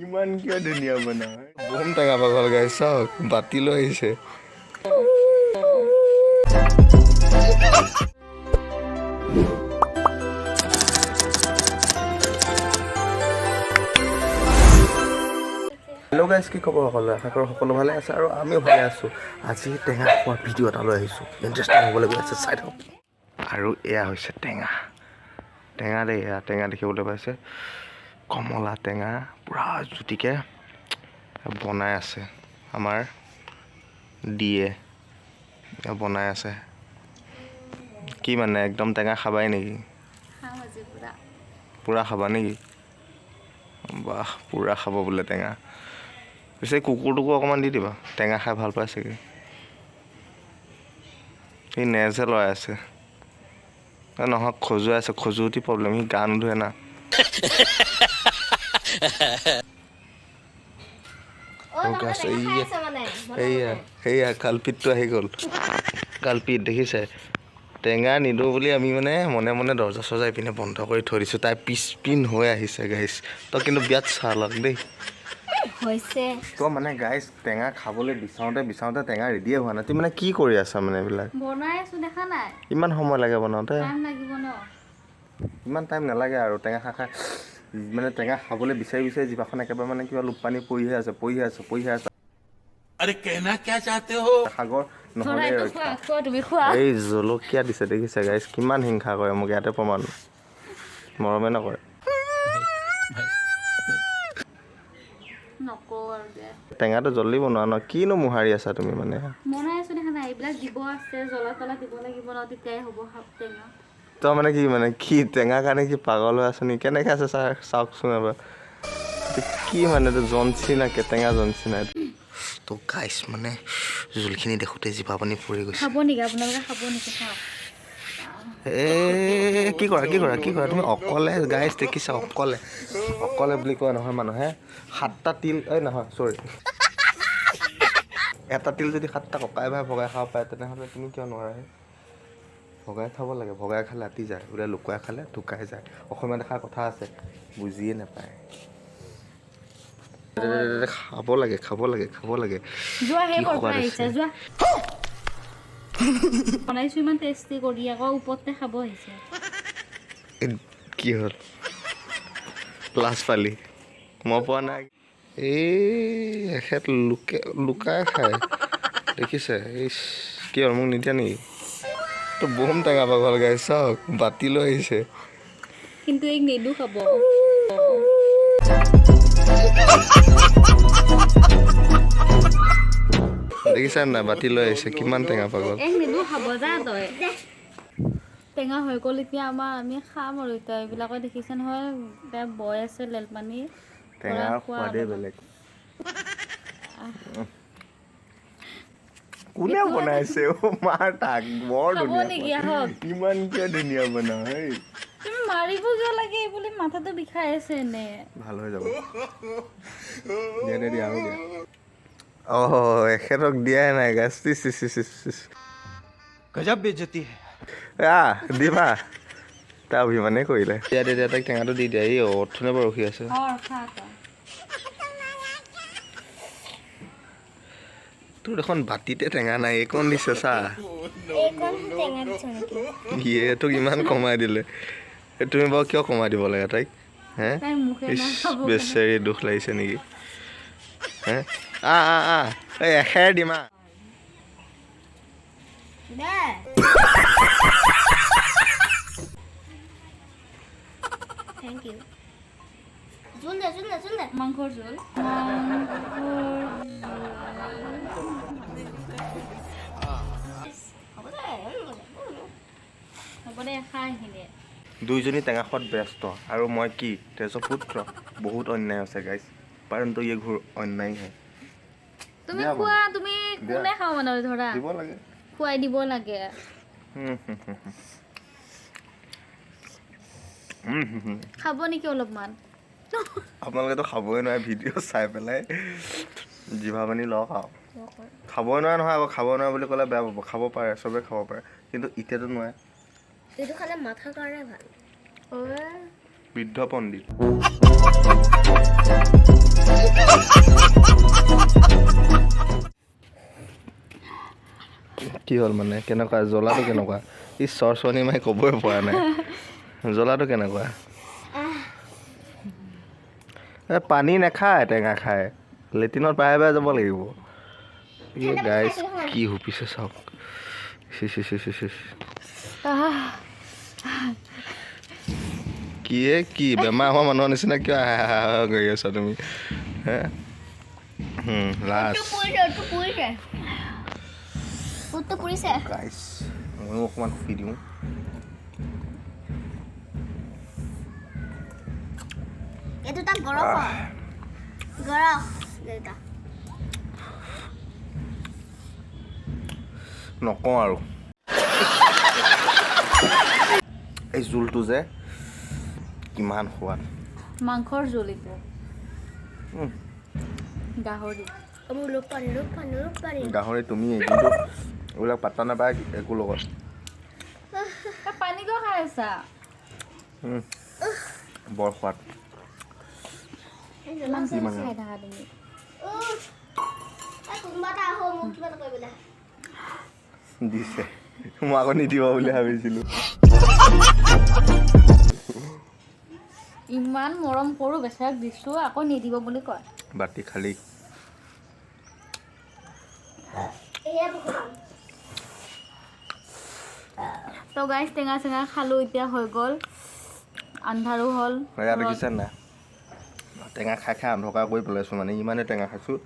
ইমান কিয় ধুনীয়া বনাই বম টেঙা পাগল গাইছ চাওক বাতি লৈ আহিছে হেল্ল' গাইজ কি খবৰ সকলোৱে আশা কৰোঁ সকলো ভালে আছে আৰু আমিও ভালে আছোঁ আজি টেঙা খোৱাৰ ভিডিঅ' এটা লৈ আহিছোঁ ইণ্টাৰেষ্টিং হ'বলৈ গৈ আছে চাই থাকক আৰু এয়া হৈছে টেঙা টেঙা দেই এয়া টেঙা দেখিবলৈ পাইছে কমলা টেঙা পূৰা জুতিকৈ বনাই আছে আমাৰ দিয়ে বনাই আছে কি মানে একদম টেঙা খাবাই নেকি পূৰা খাবা নেকি বাহ পূৰা খাব বোলে টেঙা পিছে কুকুৰটোকো অকণমান দি দিবা টেঙা খাই ভাল পাই চাগে সি নেজহে লৰাই আছে নহয় খজুৱাই আছে খজুৱতি প্ৰব্লেম সি গা নোধোৱে না সেয়া কালপিতটো আহি গ'ল কালপিত দেখিছে টেঙা নিদিওঁ বুলি আমি মানে মনে মনে দৰ্জা চৰ্জা ইপিনে বন্ধ কৰি থৈ দিছোঁ তাই পিছপিন হৈ আহিছে গাইছ তই কিন্তু বিয়াত চাহ লগ দেই তো মানে গাইছ টেঙা খাবলৈ বিচাৰোঁতে টেঙা ৰেডিয়ে হোৱা নাই তুমি মানে কি কৰি আছা মানে এইবিলাক বনাই আছো দেখা নাই ইমান সময় লাগে বনাওঁতে টাইম লাগিব ন ইমান টাইম নালাগে আৰু টেঙা খাই মানে টেঙা খাবলৈ বিচাৰি জিভাখন একেবাৰে মানে কিবা লোকপানী পৰিহে আছে अरे कहना क्या चाहते हो সাগৰ নহ'লে এই জলকীয়া দিছে দেখিছে গাইছ কিমান হিংসা কৰে মোক ইয়াতে প্ৰমাণ মৰমে নকৰে টেঙাটো জল্দি বনোৱা ন কিনো মোহাৰি আছা তুমি মানে বনাই আছো দেখা নাই এইবিলাক দিব আছে জ্বলা তলা দিব লাগিব ন তেতিয়াই হ'ব টেঙা তই মানে কি টেঙা কাৰণে কি পাগল হৈ আছ নি কেনেকৈ আছে চাওকচোন এবাৰ কি মানে জনচি না কেটেঙা জনচি নাই তো গাইছ মানে জোলখিনি দেখোঁতে জিভা পানী পৰি গৈছে খাব নেকি আপোনালোকে খাব নেকি চাওক কি কৰা তুমি অকলে গাইছ দেখিছা অকলে বুলি কয় নহয় মানুহে 7টা তিল এই নহয় চৰি এটা তিল যদি 7টা ককাই ভাই ভগাই খাব পাৰে তেনেহ'লে তুমি কিয় নোৱাৰা ভগাই খাব লাগে ভগাই খালে আতি যায় বোলে লুকুৱাই খালে ঢুকাই যায় অসমীয়াত এষাৰ কথা আছে বুজিয়ে নাপায় খাব লাগে যোৱা হে কথা আহিছে যোৱা বনাইছো ইমান টেষ্টি কৰি আকৌ ওপৰতে খাব আহিছে কি হ'ল লাজ পালি মই পোৱা নাই এখেত লুকাই খায় দেখিছে কি হ'ল মোক নিদিয়া নেকি তো বম টেঙা পাগল গাইছ চাওক বাতি লৈ আহিছে কিন্তু এক নেদু খাব দেখিছা নাই বাতি লৈ আহিছে কিমান টেঙা পাগল এক নেদু খাব যা তই টেঙা হৈ গ'ল এতিয়া আমি খাম আৰু এতিয়া এইবিলাকে দেখিছে নহয় এতিয়া বৈ আছে লেলপানী টেঙাৰ সোৱাদেই বেলেগ কোনে বনাইছে মাৰ তাক বৰ ধুনীয়া ইমান কিয় ধুনীয়া বনাই তুমি মাৰিব কিয় লাগে বুলি মাথাটো বিষাই আছে এনে ভাল হৈ যাব দিয়া আৰু দিয়া এখেতক দিয়াই নাই গাছ गजब बेइज्जती है দিবা তাৰ অভিমানে কৰিলে দিয়া তাইক টেঙাটো দি দিয়া এই অৰ্থনে বাৰু ৰখি আছে তোৰ দেখোন বাতিতে টেঙা নাই এইকণ দিছে চা তোক ইমান কমাই দিলে তুমি বাৰু কিয় কমাই দিব লাগে তাইক হে বেচেৰি দুখ লাগিছে নেকি হে এই এখেৰ দিমা Thank you. Jul de. Mangkor jul. দুইজনী টেঙা খোৱাত ব্যস্ত আৰু মই কি তেজপুত্ৰ বহুত অন্যায় আছে গাইছ পৰন্তু ये ঘোৰ অন্যায় হে তুমি খোৱা তুমি কোনে খাও মানে ধৰা দিব লাগে খুৱাই দিব লাগে খাব নেকি অলপমান আপোনালোকেতো খাবই নোৱাৰে ভিডিঅ' চাই পেলাই জিভা পানী লওক আৰু খাবই নোৱাৰে নহয় আকৌ খাব নোৱাৰে বুলি ক'লে বেয়া পাব খাব পাৰে চবে খাব পাৰে কিন্তু এতিয়াতো নোৱাৰে এইটো খালে মাথাৰ কাৰণে ভাল বৃদ্ধ পণ্ডিত কি হ'ল মানে কেনেকুৱা জ্বলাটো কেনেকুৱা ই চৰচৰণি মাৰি ক'বই পৰা নাই জ্বলাটো কেনেকুৱা পানী নাখায় টেঙা খায় লেট্ৰিনত বাৰে বাৰে যাব লাগিব এই গাইজ কি হুপিছে চাওক কি বেমাৰ হোৱা মানুহৰ নিচিনা কিয় কৰি আছা তুমি হে লাষ্ট গাইজ ময়ো অকণমান শুই দিওঁ নকওঁ আৰু এই জোলটো যে কিমান সোৱাদ মাংসৰ জোল এইটো গাহৰি তুমিয়ে কিন্তু এইবিলাক পাত্তা নাপায় একো লগত পানী কিয় খাই আছা বৰ সোৱাদ খাই থাকা তুমি দিছে মই আকৌ নিদিব বুলি ভাবিছিলোঁ ইমান মৰম কৰোঁ বেচেৰাক দিছোঁ আকৌ নিদিব বুলি কয় বাতি খালি তো গাইজ টেঙা চেঙা খালোঁ এতিয়া হৈ গ'ল আন্ধাৰো হ'ল ইয়াত দেখিছে নাই টেঙা খাই খাই অন্ধকাৰ কৰি পেলাইছোঁ মানে ইমানেই টেঙা খাইছোঁ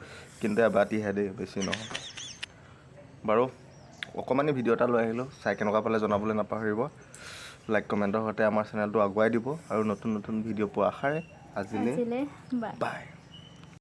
কিন্তু এবাতিহে দেই বেছি নহয় বাৰু অকণমানি ভিডিঅ' এটা লৈ আহিলোঁ চাই কেনেকুৱা পালে জনাবলৈ নাপাহৰিব লাইক কমেণ্টৰ সৈতে আমাৰ চেনেলটো আগুৱাই দিব আৰু নতুন নতুন ভিডিঅ' পোৱা আশাৰে আজিলৈ বাই বাই